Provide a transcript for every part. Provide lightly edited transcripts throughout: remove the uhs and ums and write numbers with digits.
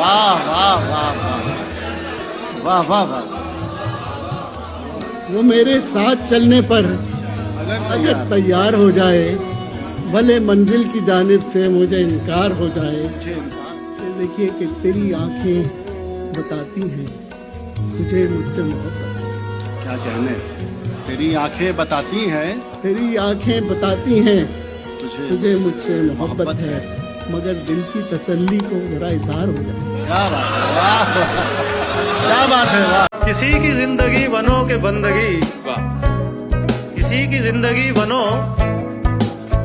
वाह वाह वाह वाह वाह वाह वाह। वो मेरे साथ चलने पर अगर तैयार हो जाए, भले मंजिल की जानिब से मुझे इनकार हो जाए। देखिए कि तेरी आंखें बताती हैं तुझे मुझसे मोहब्बत। क्या कहने, तेरी आंखें बताती हैं, तेरी आंखें बताती हैं तुझे मुझसे मोहब्बत है, मगर दिल की तसल्ली को जरा इज़हार हो जाए। क्या बात है, वाह क्या बात है, वाह। किसी की जिंदगी बनो के बंदगी, किसी की जिंदगी बनो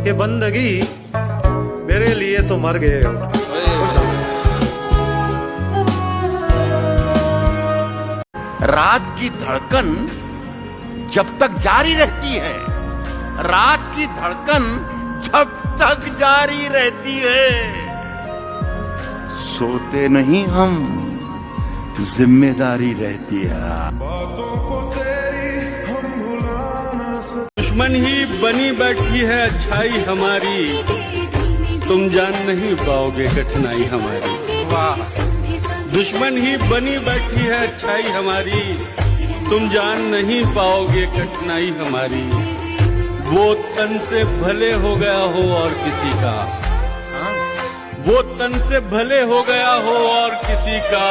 के बंदगी, मेरे लिए तो मर गए हो। रात की धड़कन जब तक जारी रहती है, रात की धड़कन जब तक जारी रहती है, सोते नहीं हम, जिम्मेदारी रहती है। दुश्मन ही बनी बैठी है अच्छाई हमारी, तुम जान नहीं पाओगे कठिनाई हमारी। वाह, दुश्मन ही बनी बैठी है अच्छाई हमारी, तुम जान नहीं पाओगे कठिनाई हमारी। वो तन से भले हो गया हो और किसी का, वो तन से भले हो गया हो और किसी का,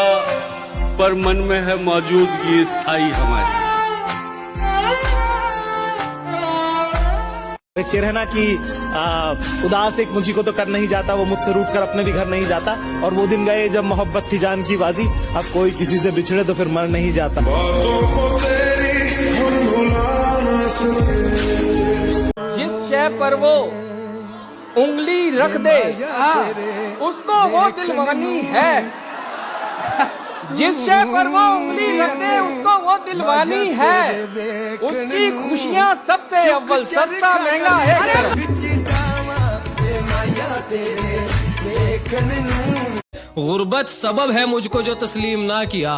पर मन में है मौजूदगी स्थाई हमारी। शेर है ना कि उदास एक मुझी को तो कर नहीं जाता, वो मुझसे रूठ कर अपने भी घर नहीं जाता। और वो दिन गए जब मोहब्बत थी जान की बाजी, अब कोई किसी से बिछड़े तो फिर मर नहीं जाता। जिस शय पर वो उंगली रख दे उसको वो दिलवानी है, जिस शय पर वो उंगली रख दे उसको वो दिलवानी है, उसकी खुशियाँ सबसे अव्वल, सस्ता महंगा है। गुर्बत सबब है मुझको जो तस्लीम ना किया,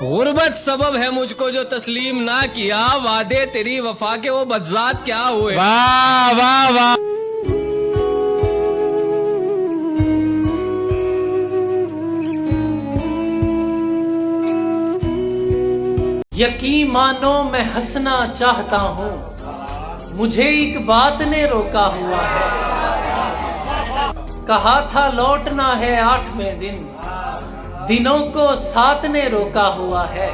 गुर्बत सबब है मुझको जो तस्लीम ना किया, वादे तेरी वफा के वो बदजात क्या हुए। वाह वाह वाह। यकीन मानो मैं हंसना चाहता हूँ, मुझे एक बात ने रोका हुआ है। कहा था लौटना है 8वें दिन, दिनों को 7 ने रोका हुआ है।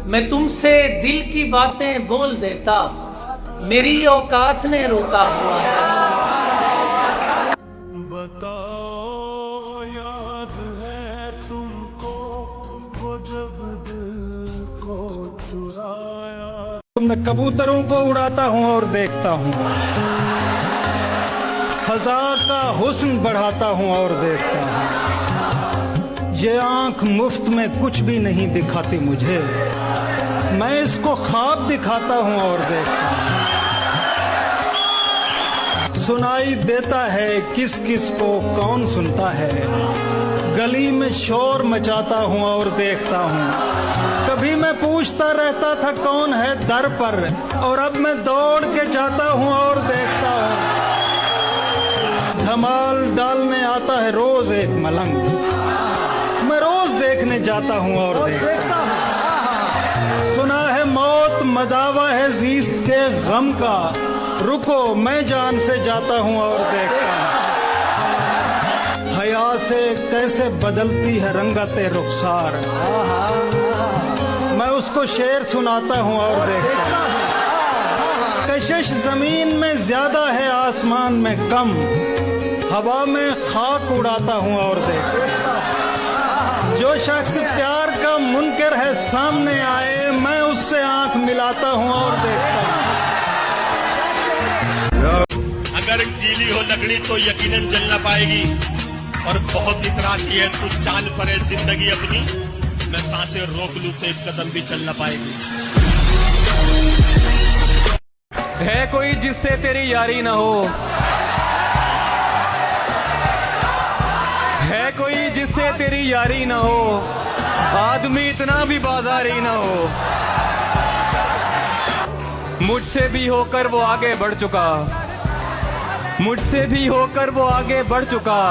मैं तुमसे दिल की बातें बोल देता, मेरी औकात ने रोका हुआ है। बताओ याद है तुमको वो जब दिल को चुराया। मैं कबूतरों को उड़ाता हूँ और देखता हूँ, फजा का हुस्न बढ़ाता हूँ और देखता हूँ। ये आंख मुफ्त में कुछ भी नहीं दिखाती मुझे, मैं इसको ख्वाब दिखाता हूँ और देखता हूँ। सुनाई देता है किस किस को कौन सुनता है, गली में शोर मचाता हूँ और देखता हूँ। कभी मैं पूछता रहता था कौन है दर पर, और अब मैं दौड़ के जाता हूँ और देखता हूँ। धमाल डालने आता है रोज एक मलंग, मैं रोज देखने जाता हूँ और देखता हूँ। सुना है मौत मदावा है जीस्त के गम का, रुको मैं जान से जाता हूँ और देखता हूँ। हया से कैसे बदलती है रंगते रुखसार, मैं उसको शेर सुनाता हूँ और देखता हूँ। कशिश जमीन में ज्यादा है आसमान में कम, हवा में खाक उड़ाता हूँ और देखता हूँ। जो शख्स प्यार का मुनकर है सामने आए, मैं उससे आंख मिलाता हूँ और देखता हूँ। अगर गीली हो लकड़ी तो यकीनन जल ना पाएगी, और बहुत इतराती है तू चाल परे जिंदगी अपनी, मैं सांसें रोक लूं तो एक कदम भी चल ना पाएगी। है कोई जिससे तेरी यारी ना हो, है कोई जिससे तेरी यारी ना हो, आदमी इतना भी बाजारी ना हो। मुझसे भी होकर वो आगे बढ़ चुका, मुझसे भी होकर वो आगे बढ़ चुका,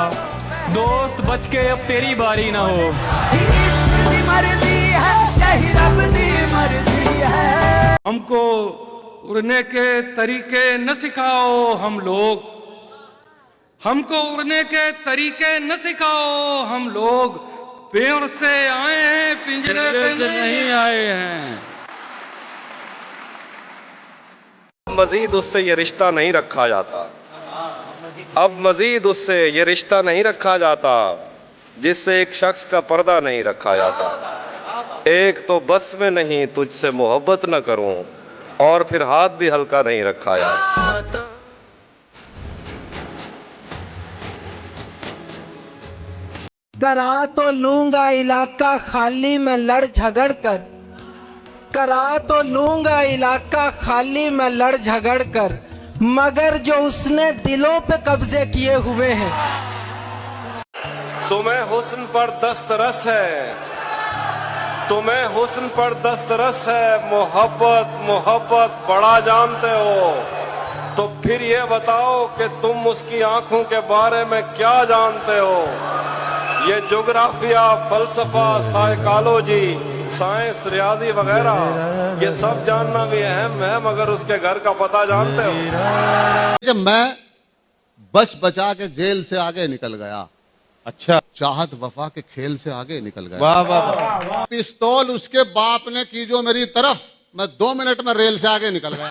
दोस्त बच के अब तेरी बारी ना हो। हमको उड़ने के तरीके न सिखाओ हम लोग, हमको उड़ने के तरीके न सिखाओ हम लोग, पेड़ से आए हैं पिंजरे पे नहीं आए हैं। मजीद उससे ये रिश्ता नहीं रखा जाता, अब मजीद उससे ये रिश्ता नहीं रखा जाता जिससे एक शख्स का पर्दा नहीं रखा जाता। एक तो बस में नहीं तुझसे मोहब्बत न करूं, और फिर हाथ भी हल्का नहीं रखा जाता। करा तो लूंगा इलाका खाली मैं लड़ झगड़ कर, करा तो लूंगा इलाका खाली मैं लड़ झगड़ कर, मगर जो उसने दिलों पे कब्जे किए हुए हैं। तुम्हें हुस्न पर दस्तरस है, तुम्हें हुस्न पर दस्तरस है, मोहब्बत मोहब्बत बड़ा जानते हो, तो फिर ये बताओ कि तुम उसकी आंखों के बारे में क्या जानते हो। ये जोग्राफिया, फलसफा, साइकोलॉजी, साइंस, रियाजी वगैरह ये सब जानना भी अहम है, मगर उसके घर का पता जानते हो। जब मैं बच बचा के जेल से आगे निकल गया, अच्छा, चाहत वफा के खेल से आगे निकल गया। वाह वाह वाह। पिस्तौल उसके बाप ने की जो मेरी तरफ, मैं 2 मिनट में रेल से आगे निकल गया।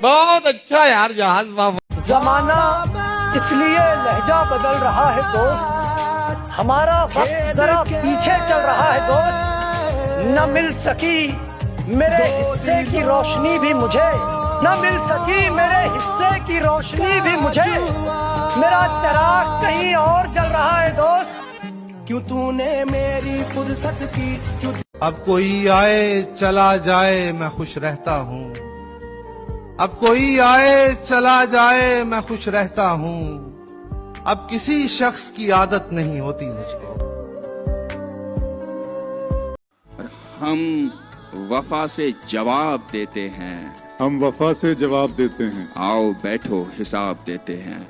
बहुत अच्छा यार जहाज बाबा। जमाना इसलिए लहजा बदल रहा है दोस्त, हमारा वक्त जरा पीछे चल रहा है दोस्त। न मिल सकी मेरे हिस्से की रोशनी भी मुझे, न मिल सकी मेरे हिस्से की रोशनी भी मुझे, मेरा चिराग कहीं और जल रहा है दोस्त। क्यों तूने मेरी फुर्सत की, क्यों अब कोई आए चला जाए मैं खुश रहता हूँ, अब कोई आए चला जाए मैं खुश रहता हूँ, अब किसी शख्स की आदत नहीं होती मुझको। हम वफा से जवाब देते हैं, हम वफा से जवाब देते हैं, आओ बैठो हिसाब देते हैं।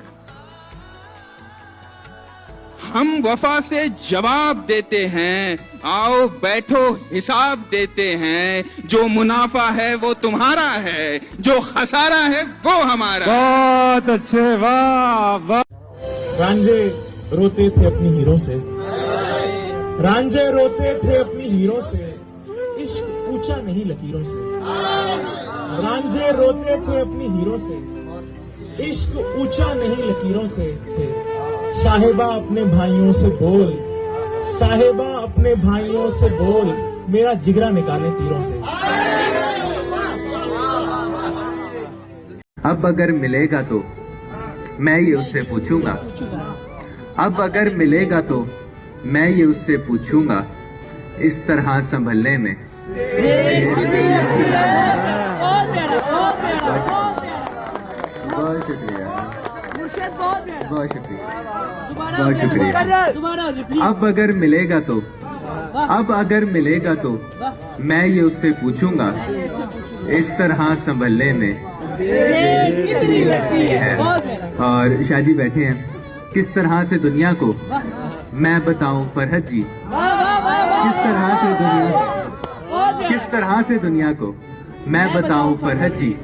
हम वफा से जवाब देते हैं, आओ बैठो हिसाब देते हैं। जो मुनाफा है वो तुम्हारा है, जो खसारा है वो हमारा। बहुत अच्छे, वाह वाह। रांझे रोते थे अपनी हीरो से, रांझे रोते थे अपनी हीरो से, इश्क पूछा नहीं लकीरों से। रांझे रोते थे अपनी हीरो से, इश्क पूछा नहीं लकीरों से। साहिबा अपने भाइयों से बोल, साहिबा अपने भाइयों से बोल, मेरा जिगरा निकाले तीरों से। अब अगर मिलेगा तो मैं ये उससे पूछूंगा, अब अगर मिलेगा तो मैं ये उससे पूछूंगा, इस तरह संभलने में। बहुत शुक्रिया, बहुत शुक्रिया, बहुत शुक्रिया। अब अगर मिलेगा तो, अब अगर मिलेगा तो मैं ये उससे पूछूंगा, इस तरह संभलने में है। और शाहजी बैठे हैं, किस तरह से दुनिया को मैं बताऊं फरहत जी, किस तरह से दुनिया, किस तरह से दुनिया को मैं बताऊं फरहत जी,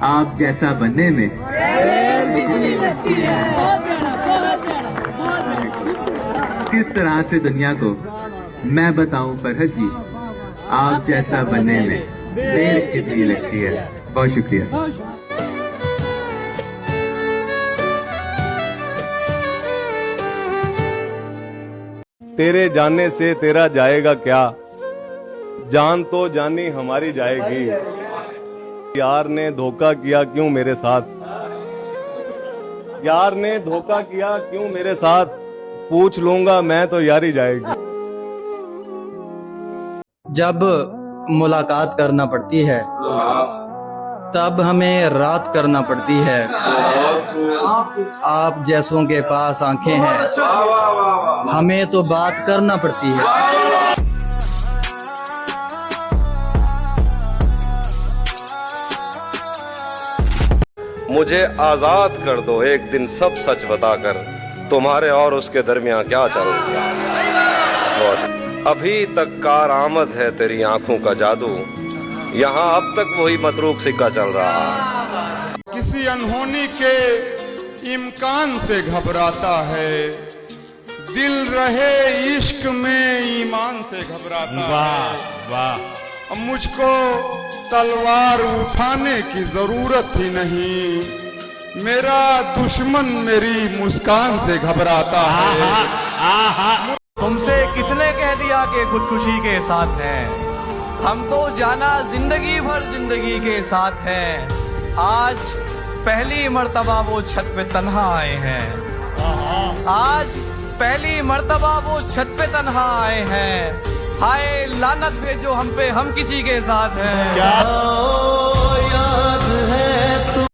आप जैसा बनने में। किस तरह से दुनिया को मैं बताऊं फरहत जी, आप जैसा बनने में देर कितनी लगती है। बहुत शुक्रिया। तेरे जाने से तेरा जाएगा क्या, जान तो जानी हमारी जाएगी। यार ने धोखा किया क्यों मेरे साथ, यार ने धोखा किया क्यों मेरे साथ, पूछ लूंगा मैं तो यारी जाएगी। जब मुलाकात करना पड़ती है तब हमें रात करना पड़ती है। आप जैसों के पास आंखें हैं, हमें तो बात करना पड़ती है। मुझे आजाद कर दो एक दिन सब सच बताकर, तुम्हारे और उसके दरमियान क्या चल रहा। अभी तक कार आमद है तेरी आंखों का जादू, यहाँ अब तक वही मतरूक सिक्का चल रहा। किसी अनहोनी के इम्कान से घबराता है, दिल रहे इश्क में ईमान से घबराता है। वाह। अब मुझको तलवार उठाने की जरूरत ही नहीं, मेरा दुश्मन मेरी मुस्कान से घबराता है। तुमसे किसने कह दिया कि खुदकुशी के साथ हैं? हम तो जाना जिंदगी भर जिंदगी के साथ हैं। आज पहली मर्तबा वो छत पे तन्हा आए हैं। आज पहली मर्तबा वो छत पे तन्हा आए हैं। हाय लानत भेजो हम पे, हम किसी के साथ हैं। क्या याद है तू?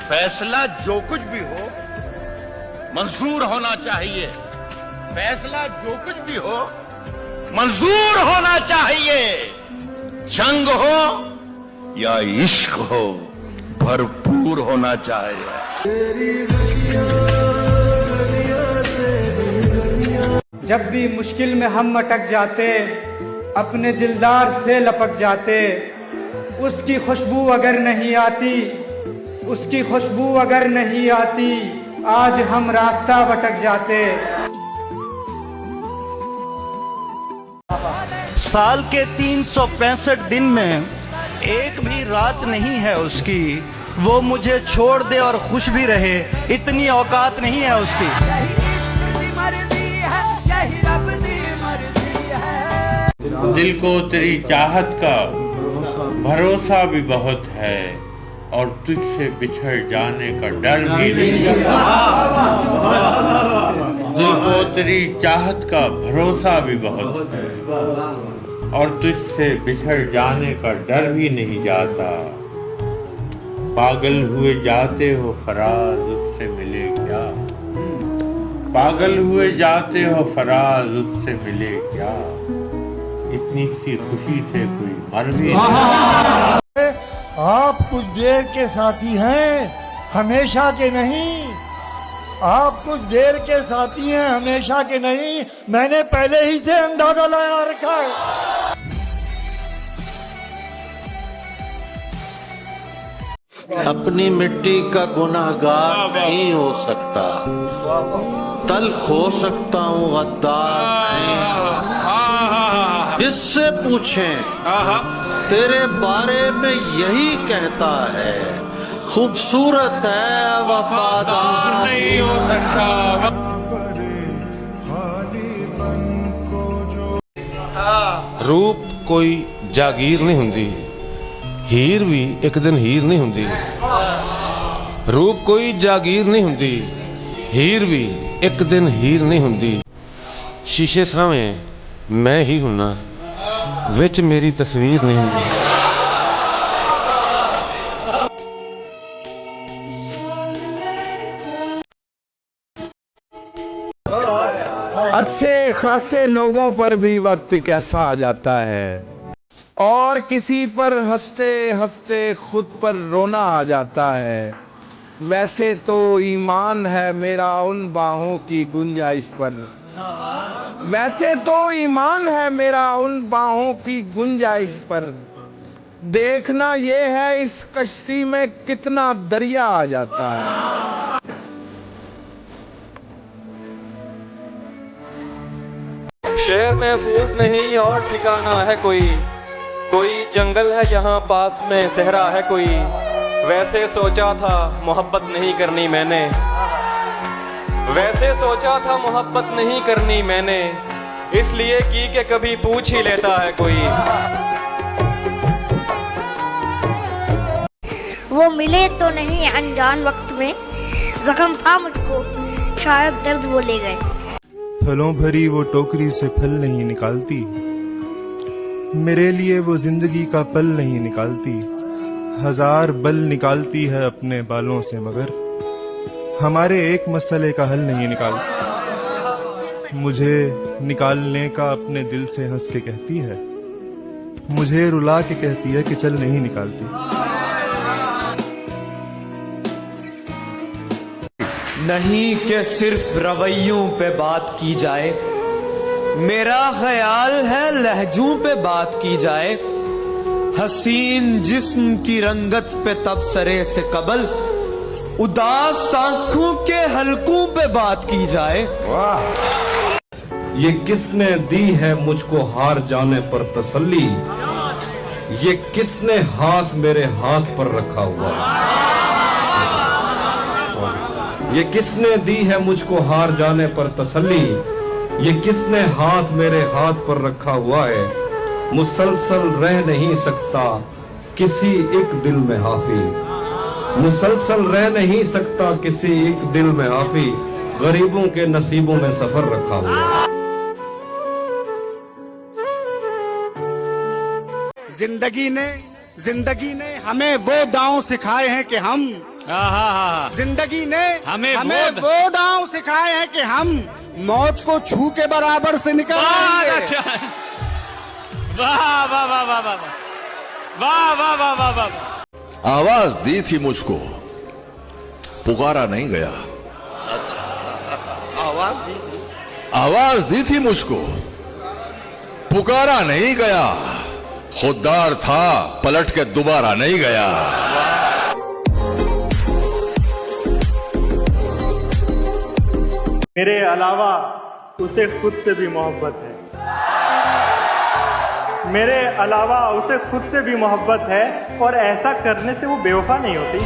फैसला जो कुछ भी हो मंजूर होना चाहिए। फैसला जो कुछ भी हो मंजूर होना चाहिए। जंग हो या इश्क हो भरपूर होना चाहिए। जब भी मुश्किल में हम अटक जाते, अपने दिलदार से लपक जाते, उसकी खुशबू अगर नहीं आती, उसकी खुशबू अगर नहीं आती, आज हम रास्ता भटक जाते। साल के 365 दिन में एक भी रात नहीं है उसकी, वो मुझे छोड़ दे और खुश भी रहे, इतनी औकात नहीं है उसकी। दिल को तेरी चाहत का भरोसा भी बहुत है, और तुझसे बिछड़ जाने का डर भी नहीं। दिल को तेरी चाहत का भरोसा भी बहुत है, और तुझसे बिछड़ जाने का डर भी नहीं जाता। पागल हुए जाते हो फराज, उससे मिले क्या? पागल हुए जाते हो फराज, उससे मिले क्या? इतनी सी खुशी से कोई मर भी नहीं। आप कुछ देर के साथी हैं, हमेशा के नहीं। आप कुछ देर के साथी हैं, हमेशा के नहीं। मैंने पहले ही से अंदाजा लगा रखा है। अपनी मिट्टी का गुनाहगार नहीं हो सकता, तल्ख हो सकता हूँ गद्दार नहीं। जिससे पूछें तेरे बारे में यही कहता है, खूबसूरत है वफादार नहीं हो सकता। रूप कोई जागीर नहीं हुंदी, हीर भी एक दिन हीर नहीं हुंदी। रूप कोई जागीर नहीं हुंदी, हीर भी एक दिन हीर नहीं हुंदी। शीशे सामने मैं ही हुन्ना, विच मेरी तस्वीर नहीं हुंदी। अच्छे खासे लोगों पर भी वक्त कैसा आ जाता है, और किसी पर हंसते हंसते खुद पर रोना आ जाता है। वैसे तो ईमान है मेरा उन बाहों की गुंजाइश पर, वैसे तो ईमान है मेरा उन बाहों की गुंजाइश पर। देखना ये है इस कश्ती में कितना दरिया आ जाता है। शहर महफूज नहीं और ठिकाना है कोई, कोई जंगल है यहाँ पास में सहरा है कोई। वैसे सोचा था मोहब्बत नहीं करनी मैंने, वैसे सोचा था मोहब्बत नहीं करनी मैंने, इसलिए की कि कभी पूछ ही लेता है कोई। वो मिले तो नहीं अनजान वक्त में, जख्म था मुझको शायद दर्द वो ले गए। फलों भरी वो टोकरी से फल नहीं निकालती, मेरे लिए वो जिंदगी का पल नहीं निकालती। हजार बल निकालती है अपने बालों से, मगर हमारे एक मसले का हल नहीं निकालती। मुझे निकालने का अपने दिल से हंस के कहती है, मुझे रुला के कहती है कि चल नहीं निकालती। नहीं कि सिर्फ रवैयों पे बात की जाए, मेरा ख्याल है लहजों पे बात की जाए। हसीन जिस्म की रंगत पे तबसरे से कबल उदास आंखों के हलकों पे बात की जाए। वाह! ये किसने दी है मुझको हार जाने पर तसल्ली, ये किसने हाथ मेरे हाथ पर रखा हुआ है? ये किसने दी है मुझको हार जाने पर तसल्ली, ये किसने हाथ मेरे हाथ पर रखा हुआ है? मुसलसल रह नहीं सकता किसी एक दिल में हाफी, मुसलसल रह नहीं सकता किसी एक दिल में हाफी, गरीबों के नसीबों में सफर रखा हुआ है। जिंदगी ने हमें वो दांव सिखाए हैं कि हम जिंदगी ने हमें वो दांव सिखाए हैं कि हम मौत को छू के बराबर से निकल आएंगे। वाह वाह वाह वाह वाह वाह वाह वाह वाह वाह। आवाज दी थी मुझको, पुकारा नहीं गया। अच्छा, आवाज दी थी मुझको, पुकारा नहीं गया। खुददार था, पलट के दोबारा नहीं गया। मेरे अलावा उसे खुद से भी मोहब्बत है, मेरे अलावा उसे खुद से भी मोहब्बत है, और ऐसा करने से वो बेवफा नहीं होती।